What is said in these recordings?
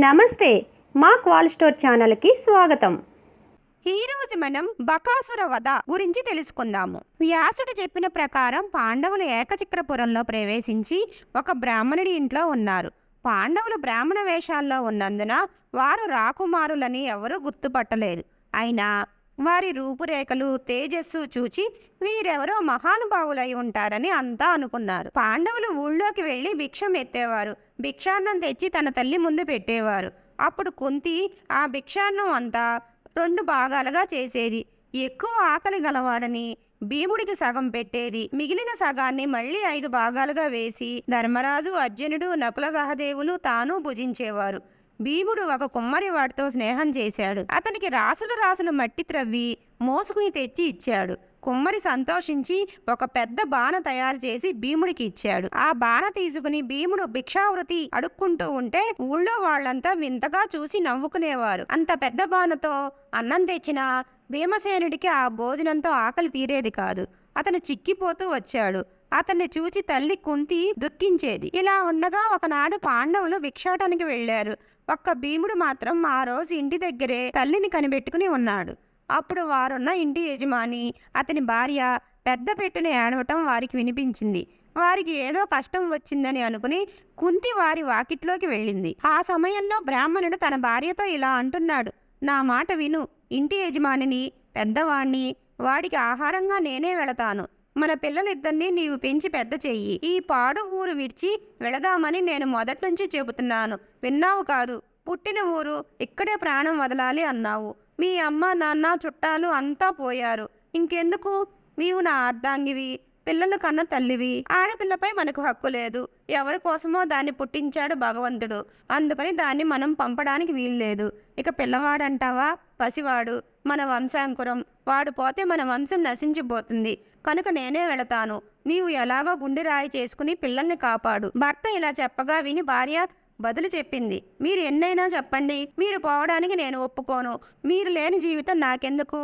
నమస్తే, మా క్వాల్ స్టోర్ ఛానల్కి స్వాగతం. ఈరోజు మనం బకాసుర వధ గురించి తెలుసుకుందాము. వ్యాసుడు చెప్పిన ప్రకారం పాండవులు ఏకచక్రపురంలో ప్రవేశించి ఒక బ్రాహ్మణుడి ఇంట్లో ఉన్నారు. పాండవులు బ్రాహ్మణ వేషాల్లో ఉన్నందున వారు రాకుమారులని ఎవరూ గుర్తుపట్టలేదు. అయినా వారి రూపురేఖలు తేజస్సు చూచి వీరెవరో మహానుభావులై ఉంటారని అంతా అనుకున్నారు. పాండవులు ఊళ్ళోకి వెళ్ళి భిక్షం ఎత్తేవారు. భిక్షాన్నం తెచ్చి తన తల్లి ముందు పెట్టేవారు. అప్పుడు కుంతి ఆ భిక్షాన్నం అంతా 2 భాగాలుగా చేసేది. ఎక్కువ ఆకలి గలవాడని భీముడికి సగం పెట్టేది. మిగిలిన సగాన్ని మళ్ళీ 5 భాగాలుగా వేసి ధర్మరాజు, అర్జునుడు, నకుల సహదేవులు తాను భుజించేవారు. భీముడు ఒక కుమ్మరి వాడితో స్నేహం చేశాడు. అతనికి రాసులు మట్టి త్రవ్వి మోసుకుని తెచ్చి ఇచ్చాడు. కుమ్మరి సంతోషించి ఒక పెద్ద బాణ తయారు చేసి భీముడికి ఇచ్చాడు. ఆ బాణ తీసుకుని భీముడు భిక్షావృతి అడుక్కుంటూ ఉంటే ఊళ్ళో వాళ్ళంతా వింతగా చూసి నవ్వుకునేవారు. అంత పెద్ద బాణతో అన్నం తెచ్చిన భీమసేనుడికి ఆ భోజనంతో ఆకలి తీరేది కాదు. అతను చిక్కిపోతూ వచ్చాడు. అతన్ని చూచి తల్లి కుంతి దుఃఖించేది. ఇలా ఉండగా ఒకనాడు పాండవులు భిక్షాటానికి వెళ్లారు. ఒక్క భీముడు మాత్రం ఆ రోజు ఇంటి దగ్గరే తల్లిని కనిపెట్టుకుని ఉన్నాడు. అప్పుడు వారున్న ఇంటి యజమాని అతని భార్య పెద్ద పెట్టుని ఏడవటం వారికి వినిపించింది. వారికి ఏదో కష్టం వచ్చిందని అనుకుని కుంతి వారి వాకిట్లోకి వెళ్ళింది. ఆ సమయంలో బ్రాహ్మణుడు తన భార్యతో ఇలా అంటున్నాడు, నా మాట విను. ఇంటి యజమానిని, పెద్దవాణ్ణి, వాడికి ఆహారంగా నేనే వెళతాను. మన పిల్లలిద్దరినీ నీవు పెంచి పెద్ద చెయ్యి. ఈ పాడు ఊరు విడిచి వెళదామని నేను మొదటి నుంచి చెబుతున్నాను. విన్నావు కాదు? పుట్టిన ఊరు, ఇక్కడే ప్రాణం వదలాలి అన్నావు. మీ అమ్మ, నాన్న, చుట్టాలు అంతా పోయారు. ఇంకెందుకు? నీవు నా అర్ధాంగివి, పిల్లల కన్న తల్లివి. ఆడపిల్లపై మనకు హక్కు లేదు. ఎవరి కోసమో దాన్ని పుట్టించాడు భగవంతుడు. అందుకని దాన్ని మనం పంపడానికి వీల్లేదు. ఇక పిల్లవాడంటావా? పసివాడు, మన వంశాంకురం. వాడు పోతే మన వంశం నశించిపోతుంది. కనుక నేనే వెళతాను. నీవు ఎలాగో గుండె రాయి చేసుకుని పిల్లల్ని కాపాడు. భర్త ఇలా చెప్పగా విని భార్య బదులు చెప్పింది, మీరు ఎన్నైనా చెప్పండి, మీరు పోవడానికి నేను ఒప్పుకోను. మీరు లేని జీవితం నాకెందుకు?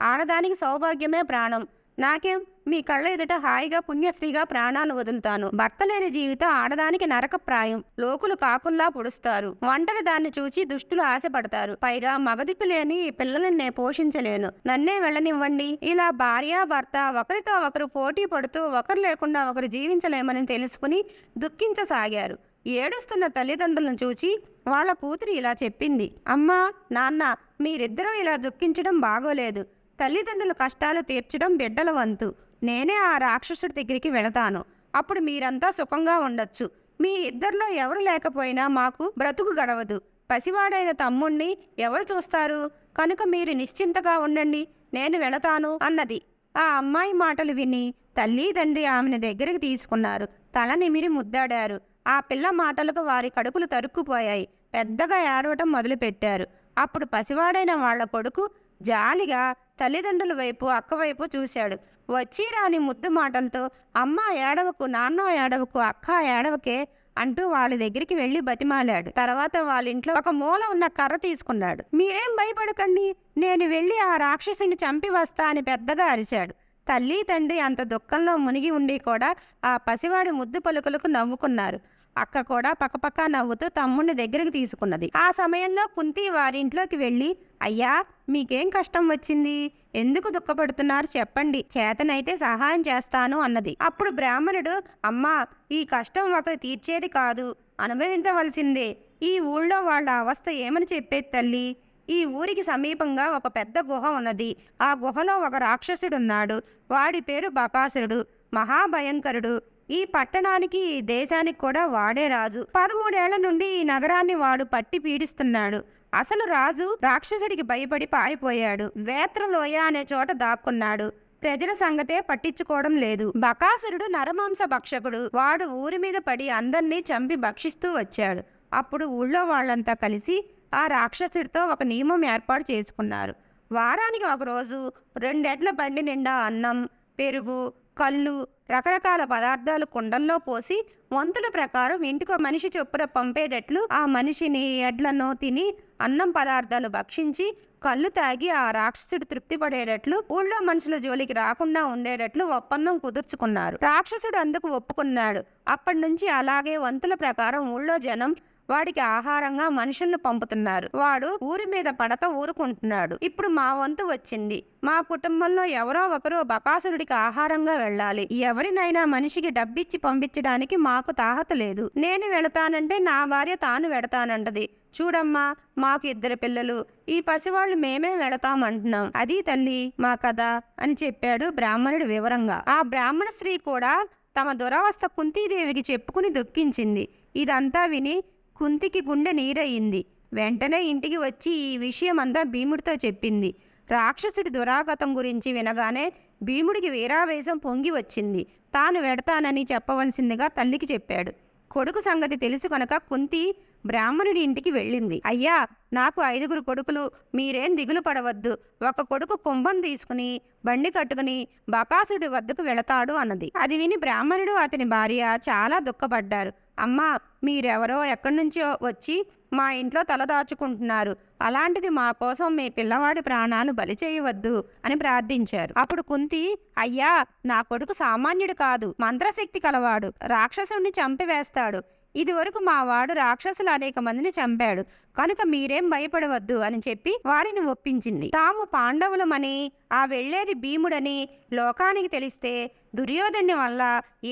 ఆడదానికి సౌభాగ్యమే ప్రాణం. నాకేం, మీ కళ్ళ ఎదుట హాయిగా పుణ్యశ్రీగా ప్రాణాలు వదులుతాను. భర్త లేని జీవితం ఆడదానికి నరకప్రాయం. లోకులు కాకుల్లా పొడుస్తారు. ఒంటరి దాన్ని చూచి దుష్టులు ఆశపడతారు. పైగా మగదిక్కు లేని పిల్లల్ని నేను పోషించలేను. నన్నే వెళ్ళనివ్వండి. ఇలా భార్య భర్త ఒకరితో ఒకరు పోటీ పడుతూ ఒకరు లేకుండా ఒకరు జీవించలేమని తెలుసుకుని దుఃఖించసాగారు. ఏడుస్తున్న తల్లిదండ్రులను చూచి వాళ్ళ కూతురు ఇలా చెప్పింది, అమ్మా, నాన్న, మీరిద్దరూ ఇలా దుఃఖించడం బాగోలేదు. తల్లిదండ్రుల కష్టాలు తీర్చడం బిడ్డల వంతు. నేనే ఆ రాక్షసుడి దగ్గరికి వెళతాను. అప్పుడు మీరంతా సుఖంగా ఉండొచ్చు. మీ ఇద్దరిలో ఎవరు లేకపోయినా మాకు బ్రతుకు గడవదు. పసివాడైన తమ్ముణ్ణి ఎవరు చూస్తారు? కనుక మీరు నిశ్చింతగా ఉండండి, నేను వెళతాను అన్నది. ఆ అమ్మాయి మాటలు విని తల్లి తండ్రి ఆమెను దగ్గరికి తీసుకున్నారు. తల నిమిరి ముద్దాడారు. ఆ పిల్ల మాటలకు వారి కడుపులు తరుక్కుపోయాయి. పెద్దగా ఏడవటం మొదలుపెట్టారు. అప్పుడు పసివాడైన వాళ్ల కొడుకు జాలిగా తల్లిదండ్రుల వైపు, అక్క వైపు చూశాడు. వచ్చి రాని ముద్దు మాటలతో అమ్మ ఏడవకు, నాన్న ఏడవకు, అక్క ఏడవకే అంటూ వాళ్ళ దగ్గరికి వెళ్ళి బతిమాలాడు. తర్వాత వాళ్ళ ఇంట్లో ఒక మూల ఉన్న కర్ర తీసుకున్నాడు. మీరేం భయపడకండి, నేను వెళ్ళి ఆ రాక్షసుని చంపి వస్తా అని పెద్దగా అరిచాడు. తల్లి తండ్రి అంత దుఃఖంలో మునిగి ఉండి కూడా ఆ పసివాడి ముద్దు పలుకులకు నవ్వుకున్నారు. అక్క కూడా పక్కపక్క నవ్వుతూ తమ్ముడిని దగ్గరికి తీసుకున్నది. ఆ సమయంలో కుంతి వారింట్లోకి వెళ్ళి, అయ్యా, మీకేం కష్టం వచ్చింది? ఎందుకు దుఃఖపడుతున్నారు? చెప్పండి, చేతనైతే సహాయం చేస్తాను అన్నది. అప్పుడు బ్రాహ్మణుడు, అమ్మా, ఈ కష్టం ఒకరు తీర్చేది కాదు, అనుభవించవలసిందే. ఈ ఊళ్ళో వాళ్ళ అవస్థ ఏమని చెప్పేది తల్లి? ఈ ఊరికి సమీపంగా ఒక పెద్ద గుహ ఉన్నది. ఆ గుహలో ఒక రాక్షసుడున్నాడు. వాడి పేరు బకాసురుడు. మహాభయంకరుడు. ఈ పట్టణానికి, ఈ దేశానికి కూడా వాడే రాజు. 13 ఏళ్ల నుండి ఈ నగరాన్ని వాడు పట్టి పీడిస్తున్నాడు. అసలు రాజు రాక్షసుడికి భయపడి పారిపోయాడు. వేత్రలోయ అనే చోట దాక్కున్నాడు. ప్రజల సంగతే పట్టించుకోవడం లేదు. బకాసురుడు నరమాంస భక్షకుడు. వాడు ఊరి మీద పడి అందర్నీ చంపి భక్షిస్తూ వచ్చాడు. అప్పుడు ఊళ్ళో వాళ్ళంతా కలిసి ఆ రాక్షసుడితో ఒక నియమం ఏర్పాటు చేసుకున్నారు. వారానికి ఒకరోజు 2 ఎడ్ల బండి నిండా అన్నం, పెరుగు, కళ్ళు, రకరకాల పదార్థాలు కుండల్లో పోసి వంతుల ప్రకారం ఇంటికి మనిషి చొప్పున పంపేటట్లు ఆ మనిషిని, ఎడ్లను తిని అన్నం పదార్థాలు భక్షించి కళ్ళు తాగి ఆ రాక్షసుడు తృప్తి పడేటట్లు ఊళ్ళో మనుషుల జోలికి రాకుండా ఉండేటట్లు ఒప్పందం కుదుర్చుకున్నారు. రాక్షసుడు అందుకు ఒప్పుకున్నాడు. అప్పటి నుంచి అలాగే వంతుల ప్రకారం ఊళ్ళో జనం వాడికి ఆహారంగా మనుషులను పంపుతున్నారు. వాడు ఊరి మీద పడక ఊరుకుంటున్నాడు. ఇప్పుడు మా వంతు వచ్చింది. మా కుటుంబంలో ఎవరో ఒకరు బకాసురుడికి ఆహారంగా వెళ్ళాలి. ఎవరినైనా మనిషికి డబ్బిచ్చి పంపించడానికి మాకు తాహత లేదు. నేను వెళతానంటే నా భార్య తాను వెడతానంటది. చూడమ్మా, మాకు 2 పిల్లలు. ఈ పసివాళ్ళు మేమే వెళతామంటున్నాం. అది తల్లి మా కథ అని చెప్పాడు బ్రాహ్మణుడు వివరంగా. ఆ బ్రాహ్మణ స్త్రీ కూడా తమ దురవస్థ కుంతీదేవికి చెప్పుకుని దుఃఖించింది. ఇదంతా విని కుంతికి గుండె నీరయ్యింది. వెంటనే ఇంటికి వచ్చి ఈ విషయమంతా భీముడితో చెప్పింది. రాక్షసుడి దురాగతం గురించి వినగానే భీముడికి వీరావేశం పొంగి వచ్చింది. తాను వెడతానని చెప్పవలసిందిగా తల్లికి చెప్పాడు. కొడుకు సంగతి తెలుసు కనుక కుంతి బ్రాహ్మణుడి ఇంటికి వెళ్ళింది. అయ్యా, నాకు 5 కొడుకులు, మీరేం దిగులు పడవద్దు. ఒక కొడుకు కుంభం తీసుకుని బండి కట్టుకుని బకాసుడి వద్దకు వెళతాడు అన్నది. అది విని బ్రాహ్మణుడు అతని భార్య చాలా దుఃఖపడ్డారు. అమ్మా, మీరెవరో ఎక్కడి నుంచో వచ్చి మా ఇంట్లో తలదాచుకుంటున్నారు. అలాంటిది మా కోసం మీ పిల్లవాడి ప్రాణాలు బలి చేయవద్దు అని ప్రార్థించారు. అప్పుడు కుంతి, అయ్యా, నా కొడుకు సామాన్యుడు కాదు, మంత్రశక్తి కలవాడు. రాక్షసుడిని చంపివేస్తాడు. ఇదివరకు మా వాడు రాక్షసులు అనేక మందిని చంపాడు కనుక మీరేం భయపడవద్దు అని చెప్పి వారిని ఒప్పించింది. తాము పాండవులమని, ఆ వెళ్లేది భీముడని లోకానికి తెలిస్తే దుర్యోధనుని వల్ల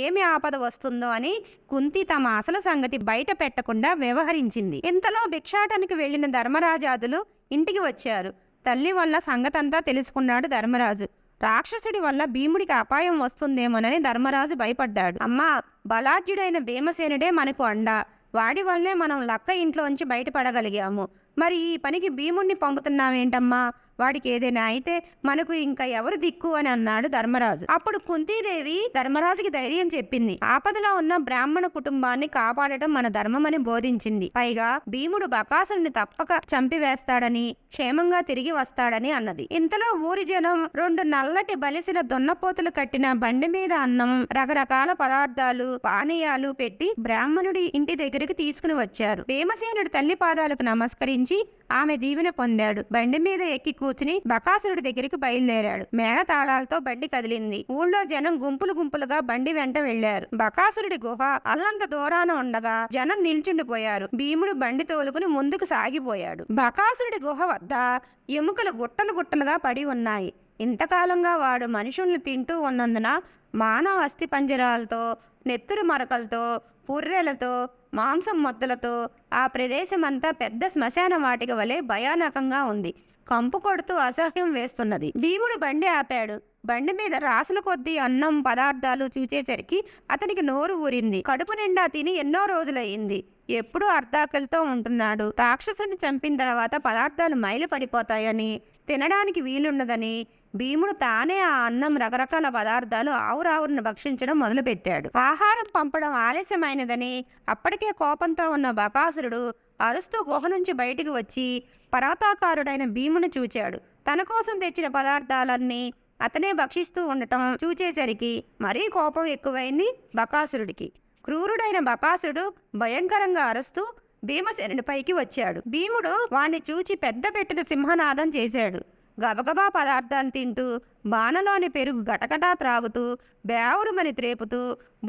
ఏమి ఆపద వస్తుందో అని కుంతి తమ అసలు సంగతి బయట పెట్టకుండా వ్యవహరించింది. ఇంతలో భిక్షాటనకు వెళ్లిన ధర్మరాజాదులు ఇంటికి వచ్చారు. తల్లి వల్ల సంగతంతా తెలుసుకున్నాడు ధర్మరాజు. రాక్షసుడి వల్ల భీముడికి అపాయం వస్తుందేమోనని ధర్మరాజు భయపడ్డాడు. అమ్మా, బలాఢ్యుడైన భీమసేనుడే మనకు అండ. వాడి వల్లే మనం లక్క ఇంట్లోంచి బయటపడగలిగాము. మరి ఈ పనికి భీముణ్ణి పంపుతున్నావేంటమ్మా? వాడికి ఏదైనా అయితే మనకు ఇంకా ఎవరు దిక్కు అని అన్నాడు ధర్మరాజు. అప్పుడు కుంతీదేవి ధర్మరాజుకి ధైర్యం చెప్పింది. ఆపదలో ఉన్న బ్రాహ్మణ కుటుంబాన్ని కాపాడటం మన ధర్మమని బోధించింది. పైగా భీముడు బకాసురుని తప్పక చంపివేస్తాడని, క్షేమంగా తిరిగి వస్తాడని అన్నది. ఇంతలో ఊరి జనం 2 నల్లటి బలిసిన దొన్నపోతులు కట్టిన బండి మీద అన్నం, రకరకాల పదార్థాలు, పానీయాలు పెట్టి బ్రాహ్మణుడి ఇంటి దగ్గరికి తీసుకుని వచ్చారు. భీమసేనుడు తల్లి పాదాలకు నమస్కరించి ఆమె దీవెన పొందాడు. బండి మీద ఎక్కి కూర్చుని బకాసురుడి దగ్గరికి బయలుదేరాడు. మేళతాళాలతో బండి కదిలింది. ఊళ్ళో జనం గుంపులు గుంపులుగా బండి వెంట వెళ్లారు. బకాసురుడి గుహ అల్లంత దూరాన ఉండగా జనం నిల్చుండిపోయారు. భీముడు బండి తోలుకుని ముందుకు సాగిపోయాడు. బకాసురుడి గుహ వద్ద ఎముకలు గుట్టలు గుట్టలుగా పడి ఉన్నాయి. ఇంతకాలంగా వాడు మనుషుల్ని తింటూ ఉన్నందున మానవ అస్థి పంజరాలతో, నెత్తురు మరకలతో, పుర్రెలతో, మాంసం మొత్తలతో ఆ ప్రదేశమంతా పెద్ద శ్మశాన వాటిక వలె భయానకంగా ఉంది. కంపు కొడుతూ అసహ్యం వేస్తున్నది. భీముడు బండి ఆపాడు. బండి మీద రాసుల కొద్దీ అన్నం, పదార్థాలు చూచేసరికి అతనికి నోరు ఊరింది. కడుపు నిండా తిని ఎన్నో రోజులయ్యింది. ఎప్పుడూ అర్ధాకలితో ఉంటున్నాడు. రాక్షసుని చంపిన తర్వాత పదార్థాలు మైలు పడిపోతాయని, తినడానికి వీలుండదని భీముడు తానే ఆ అన్నం, రకరకాల పదార్థాలు ఆవురావురిని భక్షించడం మొదలుపెట్టాడు. ఆహారం పంపడం ఆలస్యమైనదని అప్పటికే కోపంతో ఉన్న బకాసురుడు అరుస్తూ గుహ నుంచి బయటికి వచ్చి పర్వతాకారుడైన భీముని చూచాడు. తన కోసం తెచ్చిన పదార్థాలన్నీ అతనే భక్షిస్తూ ఉండటం చూచేసరికి మరీ కోపం ఎక్కువైంది బకాసురుడికి. క్రూరుడైన బకాసురుడు భయంకరంగా అరుస్తూ భీమసేనుడి పైకి వచ్చాడు. భీముడు వాణ్ణి చూచి పెద్ద పెట్టిన సింహనాదం చేశాడు. గబగబా పదార్థాలు తింటూ, బాణలోని పెరుగు గటగటా త్రాగుతూ, బేవురుమని త్రేపుతూ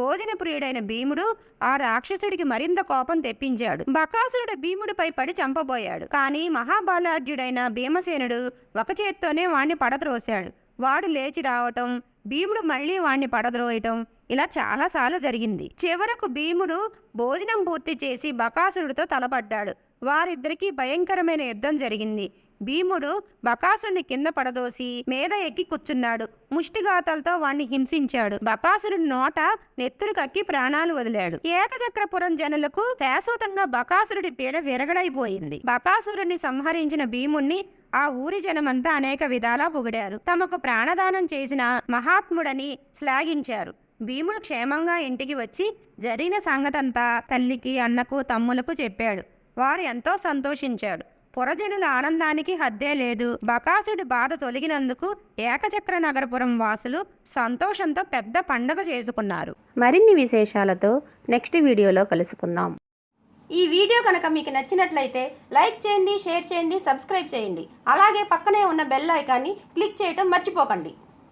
భోజన ప్రియుడైన భీముడు ఆ రాక్షసుడికి మరింత కోపం తెప్పించాడు. బకాసురుడు భీముడిపై పడి చంపబోయాడు. కానీ మహాబలాఢ్యుడైన భీమసేనుడు ఒక చేత్తోనే వాణ్ణి పడద్రోశాడు. వాడు లేచి రావటం, భీముడు మళ్ళీ వాణ్ణి పడద్రోయటం, ఇలా చాలాసార్లు జరిగింది. చివరకు భీముడు భోజనం పూర్తి చేసి బకాసురుడితో తలపడ్డాడు. వారిద్దరికీ భయంకరమైన యుద్ధం జరిగింది. భీముడు బకాసురుని కింద పడదోసి మీద ఎక్కి కూర్చున్నాడు. ముష్టిఘాతాలతో వాణ్ణి హింసించాడు. బకాసురుడి నోట నెత్తురు కక్కి ప్రాణాలు వదిలాడు. ఏకచక్రపురం జనులకు శాశ్వతంగా బకాసురుడి పీడ విరగడైపోయింది. బకాసురుడిని సంహరించిన భీముణ్ణి ఆ ఊరి జనమంతా అనేక విధాలా పొగిడారు. తమకు ప్రాణదానం చేసిన మహాత్ముడని శ్లాఘించారు. భీముడు క్షేమంగా ఇంటికి వచ్చి జరిగిన సంగతంతా తల్లికి, అన్నకు, తమ్ములకు చెప్పాడు. వారు ఎంతో సంతోషించాడు. పురజనుల ఆనందానికి హద్దే లేదు. బకాసుడి బాధ తొలగినందుకు ఏకచక్ర నగరపురం వాసులు సంతోషంతో పెద్ద పండగ చేసుకున్నారు. మరిన్ని విశేషాలతో నెక్స్ట్ వీడియోలో కలుసుకుందాం. ఈ వీడియో కనుక మీకు నచ్చినట్లయితే లైక్ చేయండి, షేర్ చేయండి, సబ్స్క్రైబ్ చేయండి. అలాగే పక్కనే ఉన్న బెల్ ఐకాన్ని క్లిక్ చేయటం మర్చిపోకండి.